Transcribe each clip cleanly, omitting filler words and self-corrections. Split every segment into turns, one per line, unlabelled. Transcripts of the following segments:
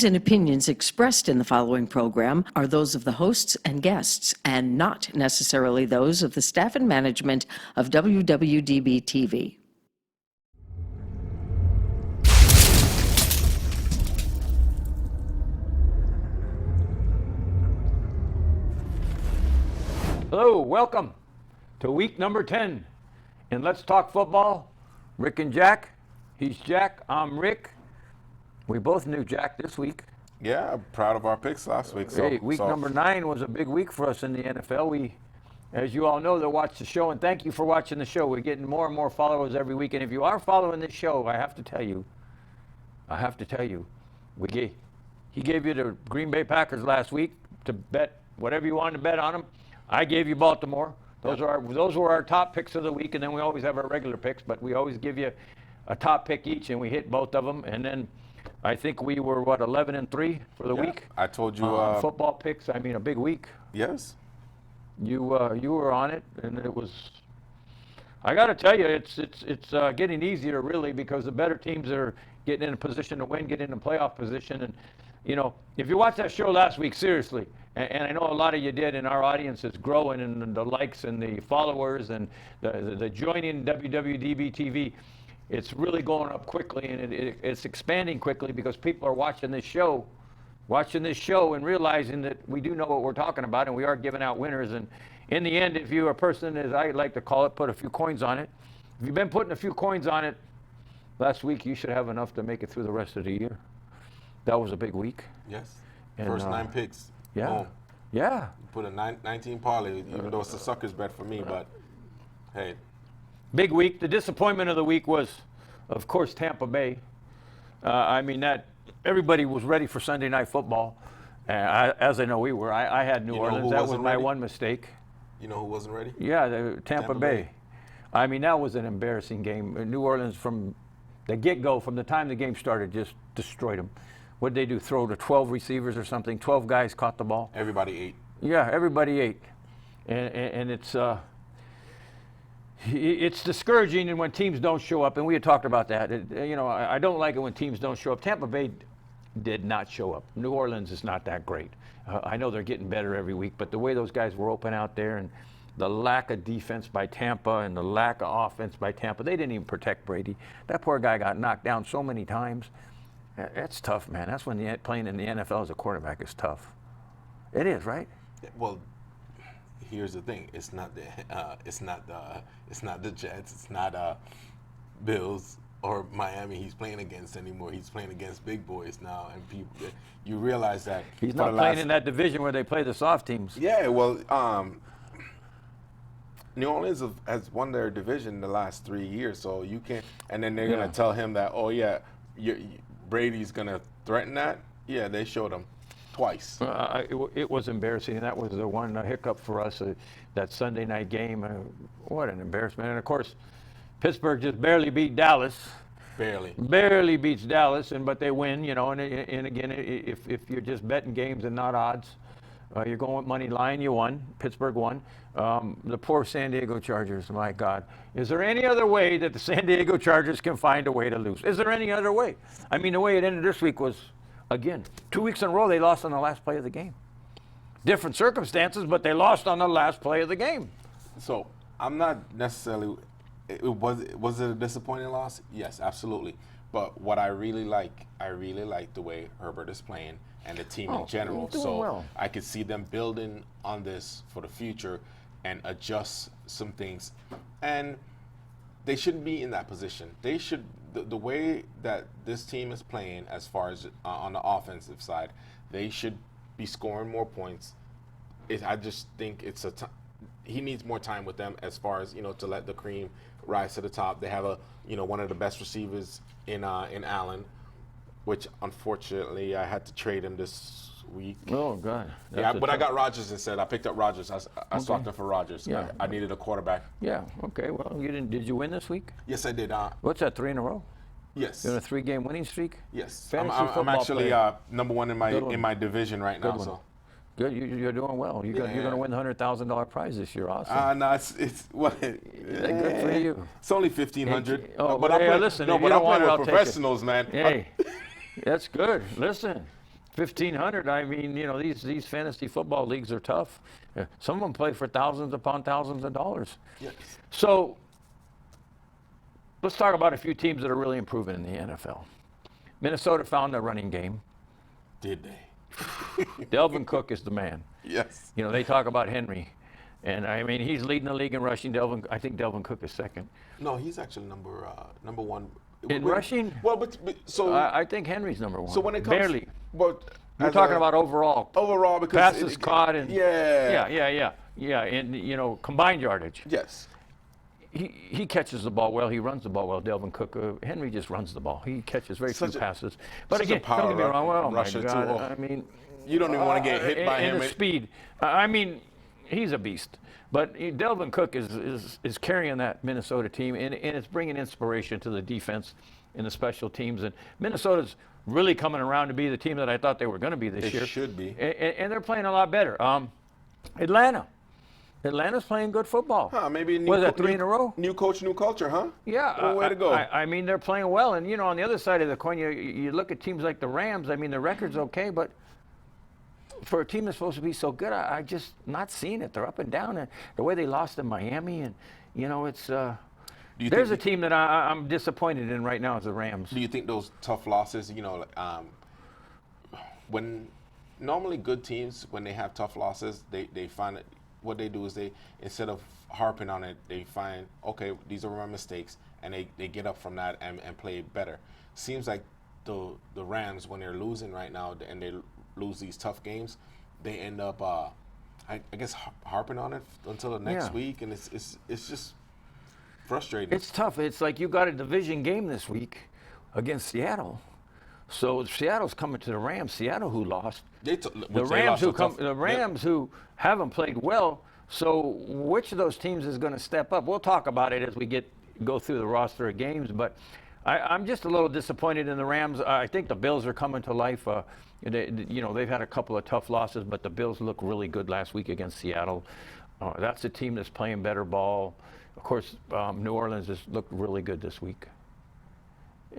views and opinions expressed in the following program are those of the hosts and guests, and not necessarily those of the staff and management of WWDB-TV.
Hello, welcome to week number 10 in Let's Talk Football. Rick and Jack. He's Jack, I'm Rick. We both knew Jack this week.
Yeah, I'm proud of our picks last week.
Hey, week number 9 was a big week for us in the NFL. We, as you all know, that watch the show, and thank you for watching the show. We're getting more and more followers every week, and if you are following this show, I have to tell you, he gave you the Green Bay Packers last week to bet whatever you wanted to bet on them. I gave you Baltimore. Those were our top picks of the week, and then we always have our regular picks, but we always give you a top pick each, and we hit both of them. And then I think we were, 11-3 for the week?
I told you.
Football picks, I mean, a big week.
Yes.
You were on it, and it was, I got to tell you, it's getting easier, really, because the better teams are getting in a position to win, getting in a playoff position. And, you know, if you watched that show last week, seriously, and I know a lot of you did, and our audience is growing, and the likes and the followers and the joining WWDB-TV, it's really going up quickly, and it's expanding quickly because people are watching this show and realizing that we do know what we're talking about, and we are giving out winners. And in the end, if you're a person, as I like to call it, put a few coins on it. If you've been putting a few coins on it last week, you should have enough to make it through the rest of the year. That was a big week.
Yes.
And,
First 9 picks.
Yeah.
Boom.
Yeah.
Put a 19 parlay, even though it's a sucker's bet for me, but hey.
Big week. The disappointment of the week was, of course, Tampa Bay. I mean, that everybody was ready for Sunday Night Football. As I know we were. I had New Orleans. That was my one mistake.
You know who wasn't ready?
Yeah, Tampa Bay. I mean, that was an embarrassing game. New Orleans, from the get-go, from the time the game started, just destroyed them. What did they do, throw to 12 receivers or something? 12 guys caught the ball.
Everybody ate.
Yeah, everybody ate. And it's discouraging and when teams don't show up, and we had talked about that. I don't like it when teams don't show up. Tampa Bay did not show up. New Orleans is not that great. I know they're getting better every week, but the way those guys were open out there and the lack of defense by Tampa and the lack of offense by Tampa, they didn't even protect Brady. That poor guy got knocked down so many times. That's tough, man. That's when playing in the NFL as a quarterback is tough. It is, right?
Well, here's the thing. It's not the Jets. It's not Bills or Miami he's playing against anymore. He's playing against big boys now, and people. You realize that
he's not playing in that division where they play the soft teams.
Yeah, well, New Orleans has won their division the last 3 years, so you can't. And then they're gonna tell him that, oh yeah, Brady's gonna threaten that. Yeah, they showed him twice.
It was embarrassing. That was the one hiccup for us, that Sunday night game. What an embarrassment. And of course, Pittsburgh just barely beat Dallas. Barely beats Dallas, but they win, and again, if you're just betting games and not odds, you're going with money line, you won. Pittsburgh won. The poor San Diego Chargers, my God. Is there any other way that the San Diego Chargers can find a way to lose? Is there any other way? I mean, the way it ended this week was, again, 2 weeks in a row they lost on the last play of the game. Different circumstances, but they lost on the last play of the game.
So I'm not necessarily. Was it a disappointing loss? Yes, absolutely. But what I really like the way Herbert is playing and the team in general. So well. I could see them building on this for the future and adjust some things. And they shouldn't be in that position. They should. The way that this team is playing, as far as on the offensive side, they should be scoring more points. I just think he needs more time with them, as far as to let the cream rise to the top. They have one of the best receivers in Allen, which unfortunately I had to trade him this week.
Oh God!
But I got Rodgers instead. I picked up Rodgers. I swapped him for Rodgers. Yeah. I needed a quarterback.
Yeah. Okay. Well, you didn't. Did you win this week?
Yes, I did.
What's that? 3 in a row?
Yes.
You're on a 3-game winning streak?
Yes.
Fantasy
I'm actually
player.
number one in my division right now. So.
Good, you're doing well. You're going to win the $100,000 prize this year. Awesome.
No, it's
good for you.
It's only $1,500.
But listen,
I'm playing with professionals, man.
Hey, that's good. Listen, 1,500. I mean, you know, these fantasy football leagues are tough. Some of them play for thousands upon thousands of dollars.
Yes.
So let's talk about a few teams that are really improving in the NFL. Minnesota found their running game.
Did they?
Delvin Cook is the man.
Yes.
You know, they talk about Henry. And I mean, he's leading the league in rushing. I think Delvin Cook is second.
No, he's actually number one.
In rushing?
Well, but so
I think Henry's number one.
so when it comes
barely.
but
You're
as
talking
a-
about overall.
overall because
Passes caught and yeah, and you know, combined yardage.
Yes.
He catches the ball well. He runs the ball well. Delvin Cook, Henry just runs the ball. He catches very few
Such a-
passes. But
such a
again,
power
don't get me wrong. Well, oh my
rusher, too.
God,
Oh.
I mean,
You don't even want to get hit by him.
and the speed. I mean, he's a beast. But Delvin Cook is carrying that Minnesota team, and it's bringing inspiration to the defense and the special teams. And Minnesota's really coming around to be the team that I thought they were going to be this
They
year.
should be.
And they're playing a lot better. Atlanta's playing good football.
Huh, maybe
Was that three in a row?
New coach, new culture, huh?
Yeah,
Well, way to go.
I mean, they're playing well, and you know, on the other side of the coin, you look at teams like the Rams. I mean, the record's okay, but for a team that's supposed to be so good, I just not seeing it. They're up and down, and the way they lost in Miami, and you know, it's there's a team that I'm disappointed in right now is the Rams.
Do you think those tough losses, you know, when normally good teams, when they have tough losses, they find it, what they do is they, instead of harping on it, they find, okay, these are my mistakes, and they get up from that and play better. Seems like the Rams, when they're losing right now and they lose these tough games, they end up, I guess, harping on it until the next
Yeah.
week, and it's just frustrating.
It's tough. It's like you got a division game this week against Seattle. So Seattle's coming to the Rams. Seattle, who lost. The Rams who haven't played well. So which of those teams is going to step up? We'll talk about it as we go through the roster of games. But I'm just a little disappointed in the Rams. I think the Bills are coming to life. They've had a couple of tough losses, but the Bills look really good last week against Seattle. That's a team that's playing better ball. Of course, New Orleans has looked really good this week.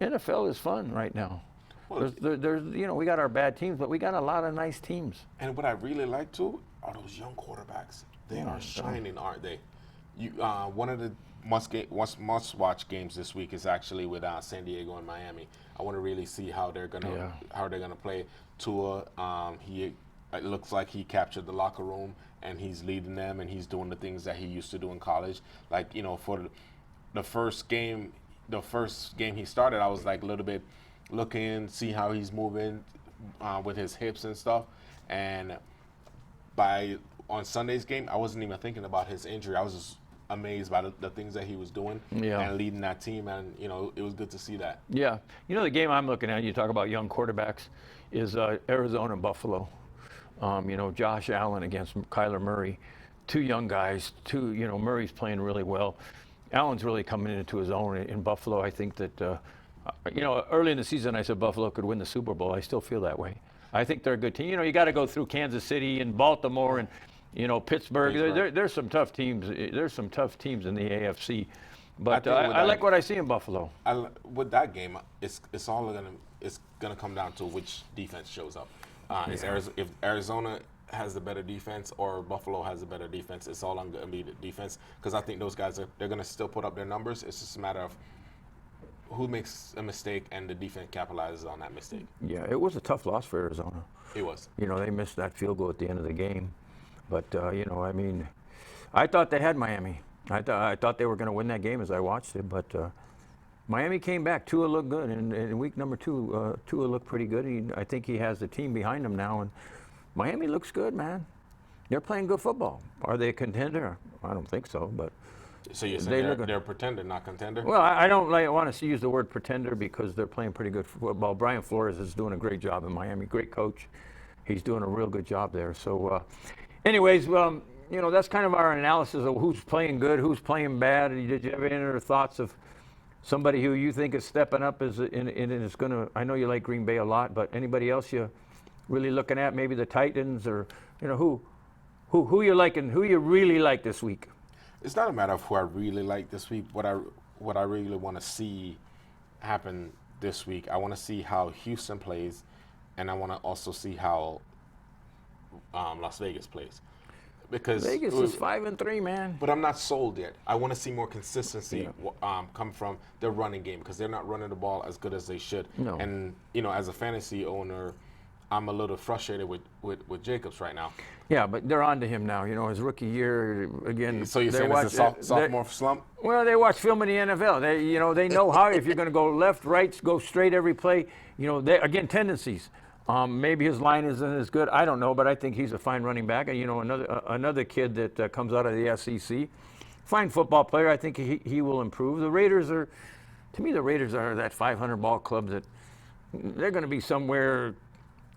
NFL is fun right now.
Well,
There's we got our bad teams, but we got a lot of nice teams.
And what I really like too are those young quarterbacks. They are shining, aren't they? One of the must-watch games this week is actually with San Diego and Miami. I want to really see how they're gonna play. Tua, it looks like he captured the locker room and he's leading them and he's doing the things that he used to do in college. Like, you know, for the first game he started, I was like a little bit looking, see how he's moving with his hips and stuff. And on Sunday's game, I wasn't even thinking about his injury. I was just amazed by the things that he was doing and leading that team. And, you know, it was good to see that.
Yeah. You know, the game I'm looking at, you talk about young quarterbacks, is Arizona and Buffalo. Josh Allen against Kyler Murray. Two young guys. Murray's playing really well. Allen's really coming into his own in Buffalo. I think that, early in the season I said Buffalo could win the Super Bowl. I still feel that way. I think they're a good team. You got to go through Kansas City and Baltimore and, Pittsburgh. There's some tough teams. There's some tough teams in the AFC. But I like what I see in Buffalo.
With that game, it's gonna come down to which defense shows up. If Arizona has the better defense or Buffalo has a better defense, it's all going to be the defense, because I think those guys they're going to still put up their numbers. It's just a matter of who makes a mistake and the defense capitalizes on that mistake.
Yeah, it was a tough loss for Arizona.
It was.
They missed that field goal at the end of the game. But, I thought they had Miami. I thought they were going to win that game as I watched it, but Miami came back. Tua looked good, and in week number 2, Tua looked pretty good. I think he has the team behind him now, and Miami looks good, man. They're playing good football. Are they a contender? I don't think so, but
so you're saying they're a pretender, not contender?
Well, I don't want to use the word pretender because they're playing pretty good football. Brian Flores is doing a great job in Miami. Great coach. He's doing a real good job there. So, anyways, that's kind of our analysis of who's playing good, who's playing bad. Did you have any other thoughts of somebody who you think is stepping up and is going to? I know you like Green Bay a lot, but anybody else you really looking at? Maybe the Titans, or who you like and who you really like this week?
It's not a matter of who I really like this week. What I really want to see happen this week, I want to see how Houston plays and I want to also see how Las Vegas plays. Because
Vegas is 5-3, man.
but I'm not sold yet. I want to see more consistency come from their running game because they're not running the ball as good as they should.
No.
And as a fantasy owner, I'm a little frustrated with Jacobs right now.
Yeah, but they're on to him now. His rookie year again.
So you're saying it's a sophomore slump?
Well, they watch film in the NFL. They know how if you're going to go left, right, go straight every play. Again, tendencies. Maybe his line isn't as good. I don't know, but I think he's a fine running back. And another kid that comes out of the SEC, fine football player. I think he will improve. The Raiders are that 500 ball club that they're going to be somewhere.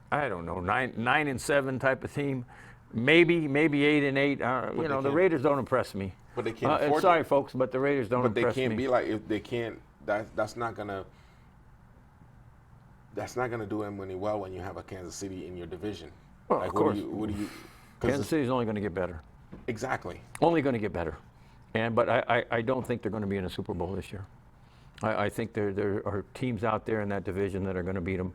I don't know, 9-7 type of team, maybe 8-8. The Raiders don't impress me.
But they can't afford
sorry, folks, but the Raiders don't impress me.
But they can't be like, if they can't. That's not gonna do them any well when you have a Kansas City in your division.
Well,
like,
of course.
What do you?
Kansas City's only going to get better.
Exactly.
Only going to get better, but I don't think they're going to be in a Super Bowl this year. I think there are teams out there in that division that are going to beat them.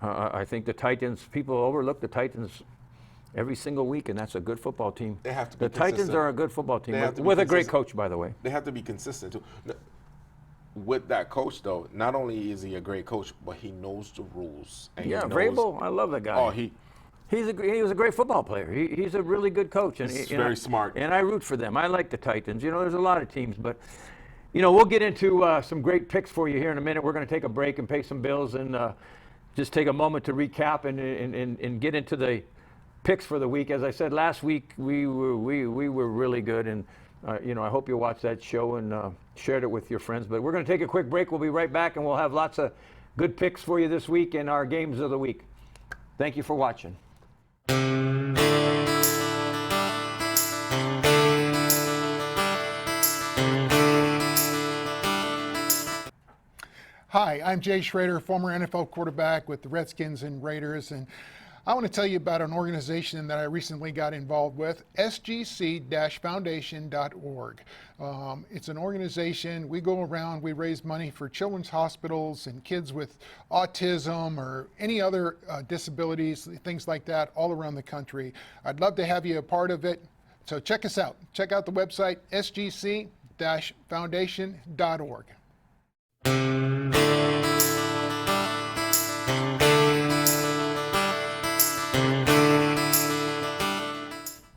I think the Titans, people overlook the Titans every single week, and that's a good football team.
They have to be
The Titans
consistent.
are a good football team
They
with a great
consistent.
coach, by the way.
They have to be consistent too. With that coach, though, not only is he a great coach, but he knows the rules. And
Yeah,
he knows,
Vrabel, I love that guy.
Oh,
he was a great football player. He's a really good coach. And
He's very smart.
And I root for them. I like the Titans. There's a lot of teams, but we'll get into some great picks for you here in a minute. We're going to take a break and pay some bills and just take a moment to recap and get into the picks for the week. As I said last week, we were really good, and I hope you watched that show and shared it with your friends. But we're going to take a quick break. We'll be right back, and we'll have lots of good picks for you this week in our games of the week. Thank you for watching.
Hi, I'm Jay Schrader, former NFL quarterback with the Redskins and Raiders, and I want to tell you about an organization that I recently got involved with, sgc-foundation.org. It's an organization, we go around, we raise money for children's hospitals and kids with autism or any other disabilities, things like that, all around the country. I'd love to have you a part of it, so check us out. Check out the website, sgc-foundation.org.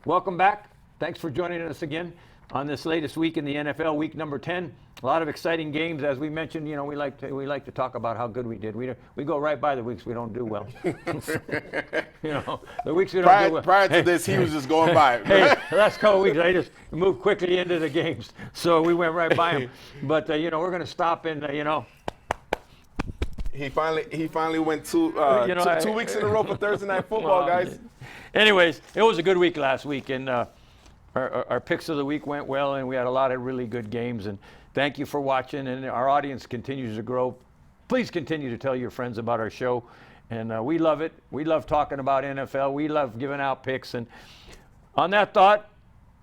Welcome back. Thanks for joining us again on this latest week in the NFL, week number 10. A lot of exciting games, as we mentioned. We like to talk about how good we did. We go right by the weeks we don't do well. The weeks we don't do well.
Prior to this, he was just going by.
Hey, the last couple of weeks I just moved quickly into the games, so we went right by them. But we're going to stop and
He finally went 2 weeks in a row for Thursday Night Football, guys.
Anyways, it was a good week last week, and our picks of the week went well, and we had a lot of really good games. And thank you for watching, and our audience continues to grow. Please continue to tell your friends about our show, and we love it. We love talking about NFL. We love giving out picks. And on that thought,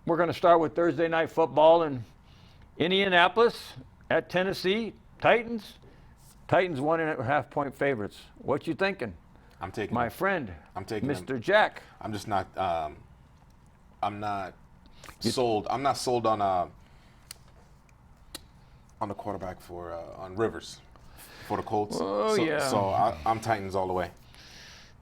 we're going to start with Thursday Night Football in Indianapolis at Tennessee. Titans 1.5-point favorites. What you thinking?
I'm taking
my friend.
I'm taking
Mr. Jack.
I'm just not. I'm not sold. I'm not sold on the quarterback on Rivers for the Colts.
Oh, yeah.
So I'm Titans all the way.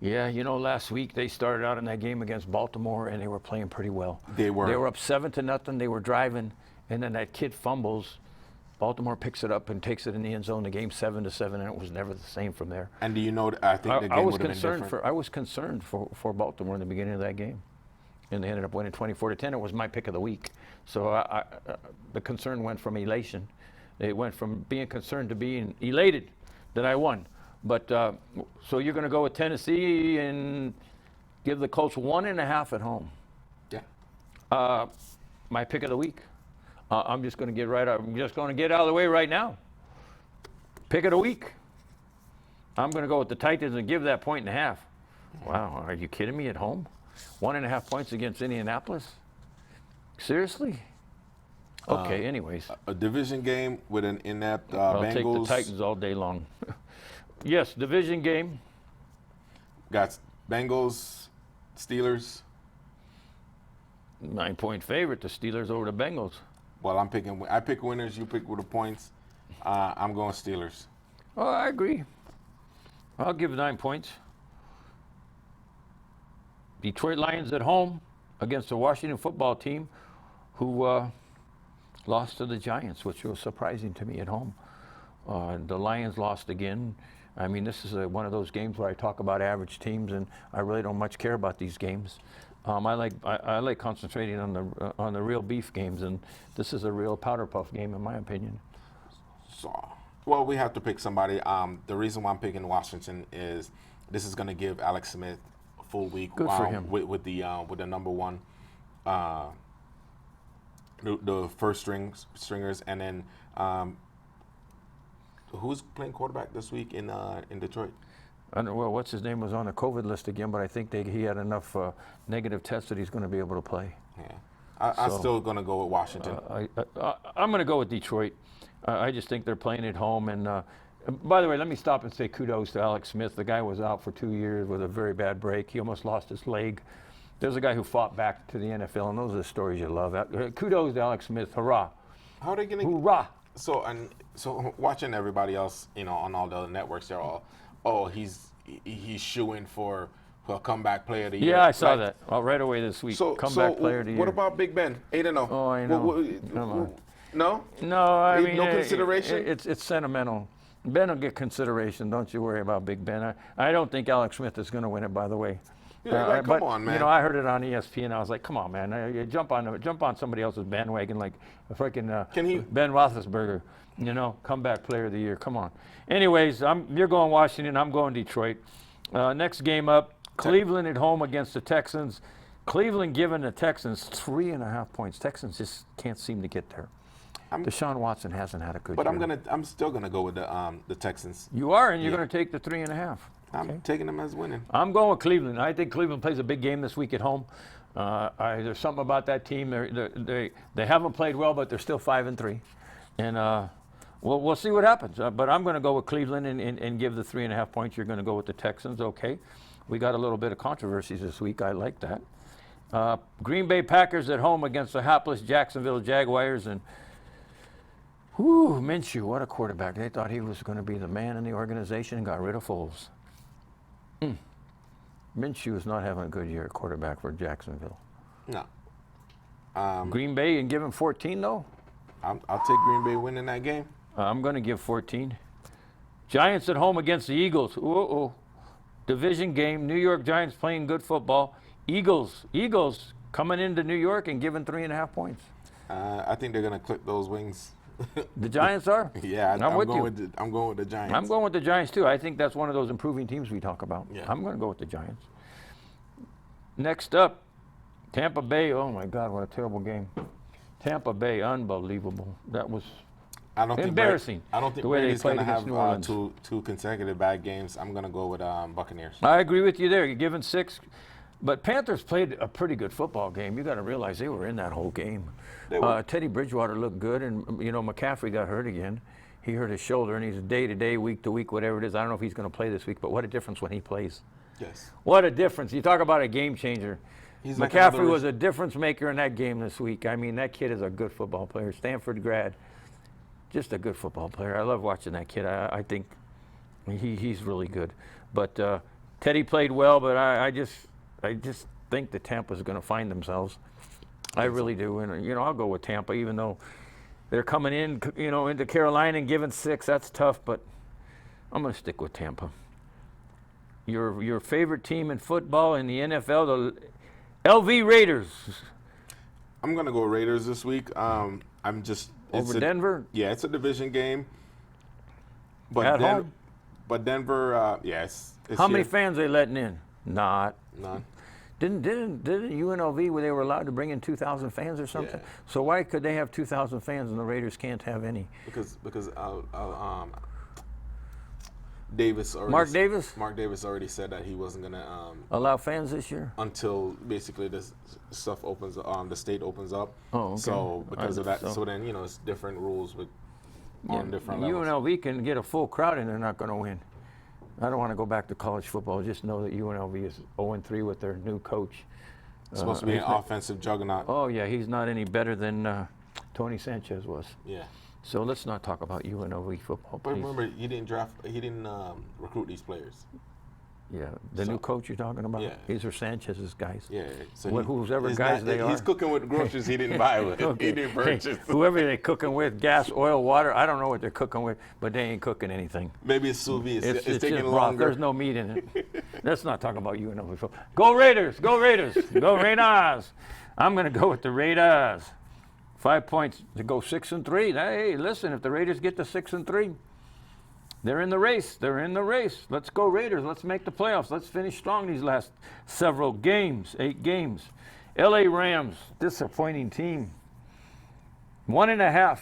Yeah, last week they started out in that game against Baltimore and they were playing pretty well.
They were.
They were up 7-0. They were driving, and then that kid fumbles. Baltimore picks it up and takes it in the end zone. The game 7-7, and it was never the same from there.
And do you know? I think the game would have been different.
I was concerned for Baltimore in the beginning of that game, and they ended up winning 24-10. It was my pick of the week, so the concern went from elation. It went from being concerned to being elated that I won. But so you're going to go with Tennessee and give the Colts 1.5 at home.
Yeah.
My pick of the week. I'm just going to get out of the way right now. Pick of the week. I'm going to go with the Titans and give that 1.5. Wow, are you kidding me? At home, 1.5 points against Indianapolis. Seriously? Okay. Anyways,
A division game with an inept
I'll
Bengals.
take the Titans all day long. Yes, division game.
Got Bengals, Steelers.
9-point favorite, the Steelers over the Bengals.
Well, I pick winners. You pick with the points. I'm going Steelers.
Oh, I agree. I'll give 9 points. Detroit Lions at home against the Washington football team, who lost to the Giants, which was surprising to me at home. The Lions lost again. I mean, this is one of those games where I talk about average teams, and I really don't much care about these games. I like concentrating on the real beef games, and this is a real powder puff game, in my opinion.
So, well, we have to pick somebody. The reason why I'm picking Washington is this is going to give Alex Smith a full week.
Good for him.
With the number one, the first stringers, and then who's playing quarterback this week in Detroit?
I don't know, well, what's his name was on the COVID list again, but I think he had enough negative tests that he's going to be able to play.
Yeah, I'm still going to go with Washington.
I'm going to go with Detroit. I just think they're playing at home. And by the way, let me stop and say kudos to Alex Smith. The guy was out for 2 years with a very bad break. He almost lost his leg. There's a guy who fought back to the NFL, and those are the stories you love. Kudos to Alex Smith. Hurrah.
How are they going to?
Hoorah.
So watching everybody else, on all the other networks, they're all, he's shooing for a comeback player of the year.
Yeah, I saw that right away this week. Comeback player of the year.
What about Big Ben? 8-0.
Oh, I know. Come on.
No?
No, I mean,
no consideration?
It's sentimental. Ben will get consideration. Don't you worry about Big Ben. I don't think Alex Smith is going to win it, by the way.
Yeah, come on, man.
I heard it on ESPN. I was like, come on, man. You jump on somebody else's bandwagon like a freaking Ben Roethlisberger. Comeback player of the year. Come on. Anyways, you're going Washington. I'm going Detroit. Next game up, Cleveland at home against the Texans. Cleveland giving the Texans 3.5 points. Texans just can't seem to get there. Deshaun Watson hasn't had a good year.
But I'm still gonna go with the Texans.
You are, and you're going to take the 3.5.
I'm taking them as winning.
I'm going with Cleveland. I think Cleveland plays a big game this week at home. There's something about that team. They haven't played well, but they're still 5-3, and we'll see what happens. But I'm going to go with Cleveland and give the 3.5 points. You're going to go with the Texans. Okay, we got a little bit of controversies this week. I like that. Green Bay Packers at home against the hapless Jacksonville Jaguars, and Minshew, what a quarterback. They thought he was going to be the man in the organization and got rid of Foles. Minshew is not having a good year at quarterback for Jacksonville.
No.
Green Bay and give him 14, though?
I'll take Green Bay winning that game.
I'm going to give 14. Giants at home against the Eagles. Division game. New York Giants playing good football. Eagles coming into New York and giving 3.5 points.
I think they're going to clip those wings.
The Giants are?
Yeah,
I'm going
with the Giants.
I'm going with the Giants, too. I think that's one of those improving teams we talk about.
Yeah.
I'm going to go with the Giants. Next up, Tampa Bay. Oh, my God, what a terrible game. Tampa Bay, unbelievable. That was embarrassing.
I don't think
the way
Brady's
they played
going to
against New
have
Orleans.
two consecutive bad games. I'm going to go with Buccaneers.
I agree with you there. You're giving 6. But Panthers played a pretty good football game. You got to realize they were in that whole game. Teddy Bridgewater looked good, and McCaffrey got hurt again. He hurt his shoulder, and he's day to day, week to week, whatever it is. I don't know if he's going to play this week, but what a difference when he plays.
Yes.
What a difference. You talk about a game changer. McCaffrey was a difference maker in that game this week. I mean, that kid is a good football player. Stanford grad, just a good football player. I love watching that kid. I think he's really good. But Teddy played well, but I just think the Tampa's going to find themselves. I really do, and I'll go with Tampa, even though they're coming in, into Carolina and giving 6. That's tough, but I'm going to stick with Tampa. Your favorite team in football in the NFL, the LV Raiders.
I'm going to go Raiders this week. Over
Denver.
Yeah, it's a division game. But
At home.
But Denver, yes.
How many fans they letting in? None. Didn't UNLV where they were allowed to bring in 2,000 fans or something?
Yeah.
So why could they have 2,000 fans and the Raiders can't have any?
Because Mark Davis already said that he wasn't gonna
allow fans this year
until basically this stuff opens. The state opens up.
Oh, okay.
So because of that, so then it's different rules on different levels.
UNLV can get a full crowd and they're not going to win. I don't want to go back to college football. Just know that UNLV is 0-3 with their new coach.
It's supposed to be an offensive juggernaut.
Oh yeah, he's not any better than Tony Sanchez was.
Yeah.
So let's not talk about UNLV football,
But
please.
remember, he didn't recruit these players.
Yeah, the new coach you're talking about?
Yeah.
These are Sanchez's guys.
Yeah. So
Whoever
he's
guys they are.
He's cooking with groceries he didn't buy with.
Okay.
He didn't purchase.
Hey, whoever they're cooking with, gas, oil, water, I don't know what they're cooking with, but they ain't cooking anything.
Maybe it's sous vide. It's
It's
taking
just broth.
longer.
There's no meat in it. Let's not talk about UNLV football. Go Raiders! Go Raiders! Go Raiders! I'm going to go with the Raiders. 5 points to go 6-3. Hey, listen, if the Raiders get to 6-3, they're in the race. They're in the race. Let's go Raiders. Let's make the playoffs. Let's finish strong these last several games, 8 games. LA Rams, disappointing team. 1.5.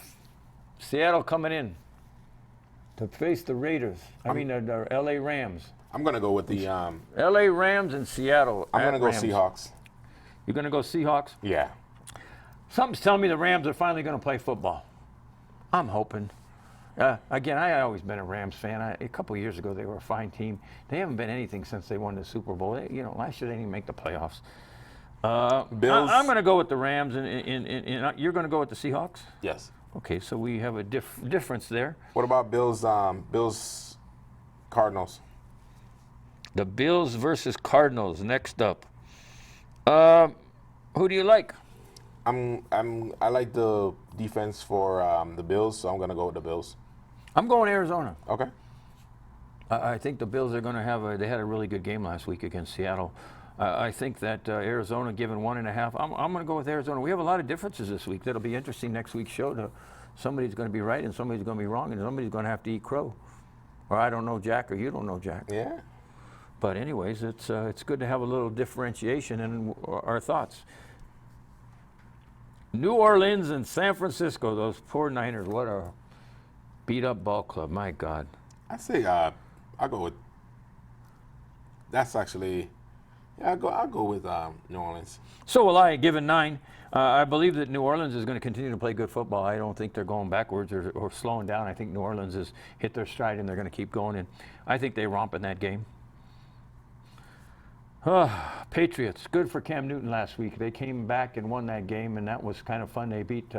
Seattle coming in to face the Raiders. The LA Rams.
I'm gonna go with the.
LA Rams and Seattle.
I'm gonna go
Rams.
Seahawks.
You're going to go Seahawks?
Yeah.
Something's telling me the Rams are finally going to play football. I'm hoping. Again, I always been a Rams fan. A couple of years ago, they were a fine team. They haven't been anything since they won the Super Bowl. Last year they didn't even make the playoffs.
Bills.
I'm going to go with the Rams, and you're going to go with the Seahawks?
Yes.
Okay, so we have a difference there.
What about Bills? Bills, Cardinals.
The Bills versus Cardinals next up. Who do you like?
I like the defense for the Bills, so I'm gonna go with the Bills.
I'm going Arizona.
Okay.
I think the Bills are going to have they had a really good game last week against Seattle. I think that Arizona, given 1.5, I'm going to go with Arizona. We have a lot of differences this week. That'll be interesting next week's show. Somebody's going to be right and somebody's going to be wrong and somebody's going to have to eat crow. Or I don't know Jack or you don't know Jack.
Yeah.
But anyways, it's good to have a little differentiation in our thoughts. New Orleans and San Francisco, those poor Niners, what a beat-up ball club, my God.
I say I'll go with. That's actually, yeah. I'll go with New Orleans.
So will I, given 9. I believe that New Orleans is going to continue to play good football. I don't think they're going backwards or slowing down. I think New Orleans has hit their stride and they're going to keep going. And I think they romp in that game. Patriots, good for Cam Newton last week. They came back and won that game, and that was kind of fun. They beat,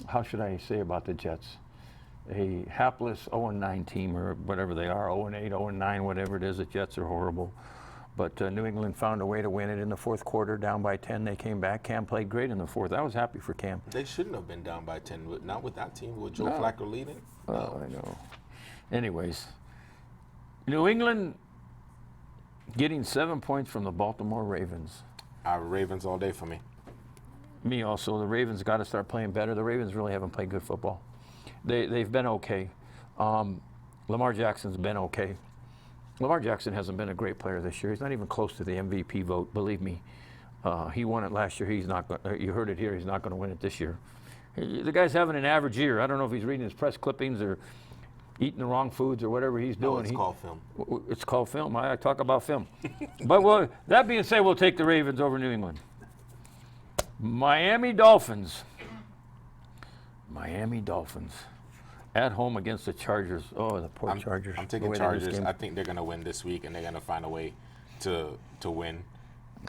how should I say about the Jets? A hapless 0-9 team, or whatever they are, 0-8, 0-9, whatever it is. The Jets are horrible. But New England found a way to win it in the fourth quarter, down by 10. They came back. Cam played great in the fourth. I was happy for Cam.
They shouldn't have been down by 10, but not with that team, with Joe Flacco leading.
Oh, I know. Anyways, New England getting 7 points from the Baltimore Ravens.
Ravens all day for me.
Me also. The Ravens got to start playing better. The Ravens really haven't played good football. They've been okay. Lamar Jackson's been okay. Lamar Jackson hasn't been a great player this year. He's not even close to the MVP vote, believe me. He won it last year. He's not. You heard it here. He's not going to win it this year. The guy's having an average year. I don't know if he's reading his press clippings or eating the wrong foods or whatever he's doing.
It's called film.
It's called film. I talk about film. But that being said, we'll take the Ravens over New England. Miami Dolphins. Miami Dolphins. At home against the Chargers. Oh, the poor Chargers.
I'm taking Chargers. I think they're going to win this week, and they're going to find a way to win.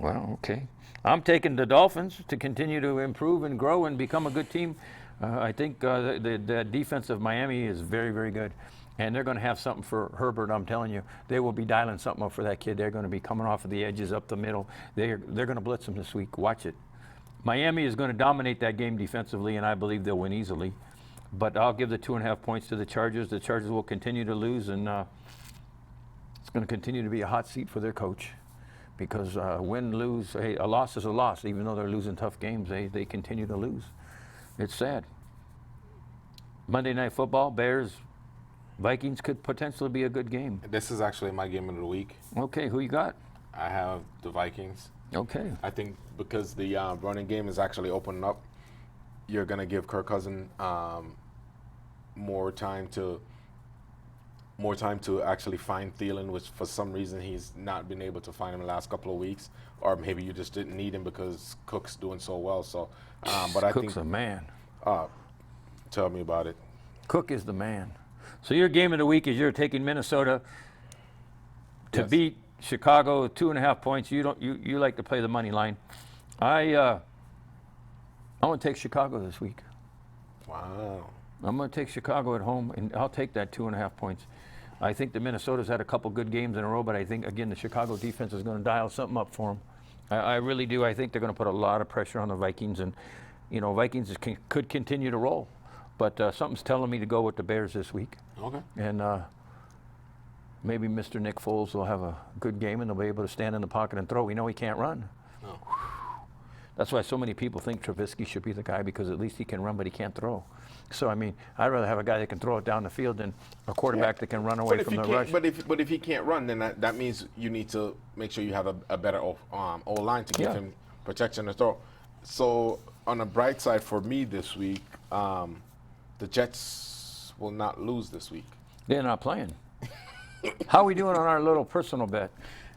Well, okay. I'm taking the Dolphins to continue to improve and grow and become a good team. I think the defense of Miami is very, very good. And they're going to have something for Herbert, I'm telling you. They will be dialing something up for that kid. They're going to be coming off of the edges up the middle. They're going to blitz him this week. Watch it. Miami is going to dominate that game defensively, and I believe they'll win easily. But I'll give the 2.5 points to the Chargers. The Chargers will continue to lose, and it's going to continue to be a hot seat for their coach. Because win, lose, hey, a loss is a loss. Even though they're losing tough games, they continue to lose. It's sad. Monday Night Football, Bears, Vikings could potentially be a good game.
This is actually my game of the week.
Okay, who you got?
I have the Vikings.
Okay.
I think because the running game is actually opening up, you're going to give Kirk Cousins more time to actually find Thielen, which for some reason he's not been able to find him the last couple of weeks, or maybe you just didn't need him because Cook's doing so well. So, but I
Cook's
think
a man.
Tell me about it.
Cook is the man. So your game of the week is you're taking Minnesota to
Yes.
beat Chicago 2.5 points. You like to play the money line. I want to take Chicago this week.
Wow.
I'm going to take Chicago at home, and I'll take that 2.5 points. I think the Minnesota's had a couple good games in a row, but I think, again, the Chicago defense is going to dial something up for them. I really do. I think they're going to put a lot of pressure on the Vikings, and, Vikings could continue to roll. But something's telling me to go with the Bears this week.
Okay.
And maybe Mr. Nick Foles will have a good game, and they'll be able to stand in the pocket and throw. We know he can't run.
No.
That's why so many people think Trubisky should be the guy, because at least he can run, but he can't throw. So, I'd rather have a guy that can throw it down the field than a quarterback that can run away from the rush.
But if he can't run, then that means you need to make sure you have a better O-line to give him protection to throw. So on the bright side for me this week, the Jets will not lose this week.
They're not playing. How are we doing on our little personal bet?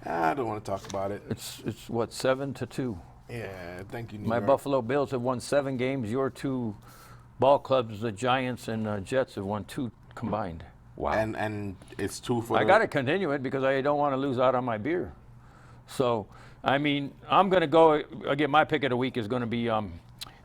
I don't want to talk about it.
It's what, 7-2?
Yeah, thank you, New
My
York.
Buffalo Bills have won 7 games. Your 2 ball clubs, the Giants and Jets, have won 2 combined. Wow.
And it's 2 for
I got to continue it because I don't want to lose out on my beer. So, I'm going to go, again, my pick of the week is going to be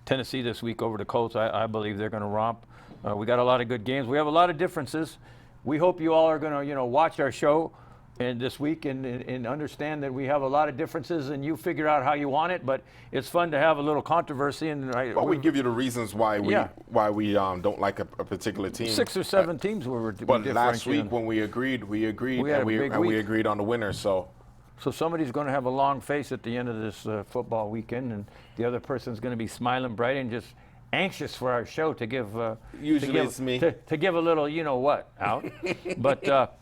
Tennessee this week over the Colts. I believe they're going to romp. We got a lot of good games. We have a lot of differences. We hope you all are going to, watch our show and this week and understand that we have a lot of differences, and you figure out how you want it. But it's fun to have a little controversy. And
Well, we give you the reasons why we don't like a particular team.
6 or 7 teams were
But last week when we agreed,
We had
and
a big
we
week.
agreed on the winner. So
somebody's going to have a long face at the end of this football weekend, and the other person's going to be smiling bright and just anxious for our show to give.
Usually it's me.
To give a little, what out. But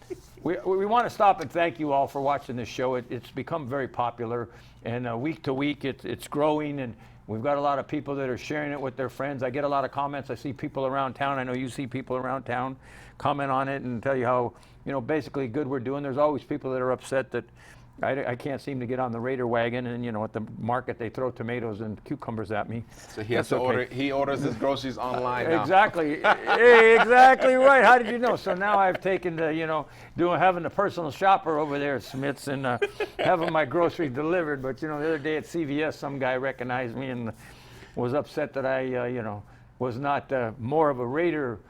we want to stop and thank you all for watching this show. It's become very popular, and week to week it's growing, and we've got a lot of people that are sharing it with their friends. I get a lot of comments. I see people around town. I know you see people around town comment on it and tell you how basically good we're doing. There's always people that are upset that I can't seem to get on the Raider wagon, and at the market they throw tomatoes and cucumbers at me.
So he has to order. He orders his groceries online now.
Exactly. Hey, exactly right. How did you know? So now I've taken to having a personal shopper over there at Smith's and having my groceries delivered. But the other day at CVS, some guy recognized me and was upset that I was not more of a Raider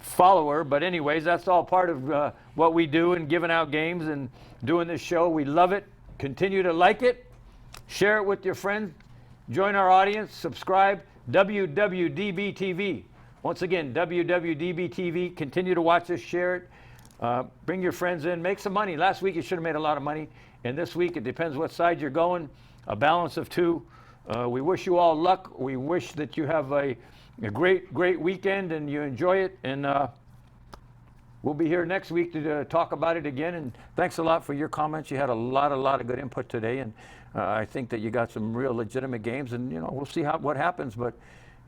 follower. But anyways, that's all part of what we do and giving out games and doing this show. We love it. Continue to like it, share it with your friends, join our audience, subscribe. WWDBTV. Once again, WWDBTV. Continue to watch us, share it, bring your friends in, make some money. Last week you should have made a lot of money, and this week it depends what side you're going. A balance of 2. We wish you all luck. We wish that you have a great weekend and you enjoy it, and we'll be here next week to talk about it again. And thanks a lot for your comments. You had a lot of good input today, and I think that you got some real legitimate games, and we'll see what happens. But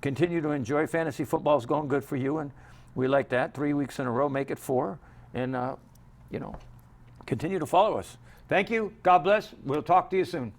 continue to enjoy. Fantasy football is going good for you, and we like that. 3 weeks in a row, make it 4, and continue to follow us. Thank you. God bless. We'll talk to you soon.